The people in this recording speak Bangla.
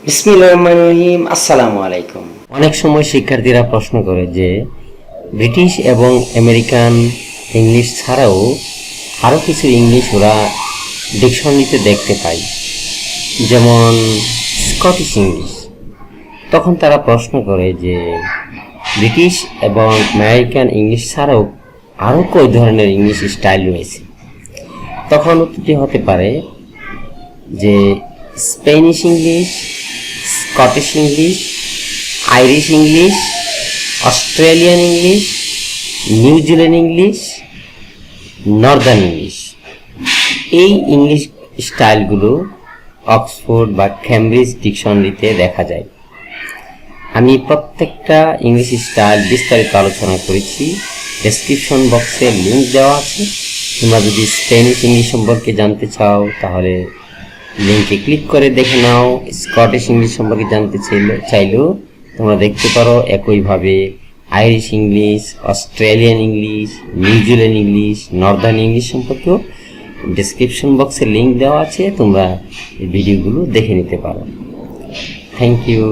বিসমিল্লাহির রহমানির রহিম। আসসালামু আলাইকুম। অনেক সময় শিক্ষার্থীরা প্রশ্ন করে যে ব্রিটিশ এবং আমেরিকান ইংলিশ ছাড়াও আরও কিছু ইংলিশ ওরা ডিকশনারিতে দেখতে পায়, যেমন স্কটিশ ইংলিশ। তখন তারা প্রশ্ন করে যে ব্রিটিশ এবং আমেরিকান ইংলিশ ছাড়াও আরও কয় ধরনের ইংলিশ স্টাইল রয়েছে। তখন উত্তরটি হতে পারে যে Spanish English, Scottish English, Irish English, Australian English, New Zealand English, northern English. এই ইংলিশ স্টাইলগুলো অক্সফোর্ড বা ক্যামব্রিজ ডিকশনারিতে দেখা যায়। আমি প্রত্যেকটা ইংলিশ স্টাইল বিস্তারিত আলোচনা করেছি, ডেসক্রিপশন বক্সে লিঙ্ক দেওয়া আছে। তোমরা যদি স্প্যানিশ ইংলিশ সম্পর্কে জানতে চাও তাহলে লিঙ্কে ক্লিক করে দেখে নাও। স্কটিশ ইংলিশ সম্পর্কে জানতে চাইলেও তোমরা দেখতে পারো। একইভাবে Irish English, Australian English, New Zealand English, northern English সম্পর্কেও ডেসক্রিপশন বক্সে লিঙ্ক দেওয়া আছে, তোমরা এই ভিডিওগুলো দেখে নিতে পারো। Thank you.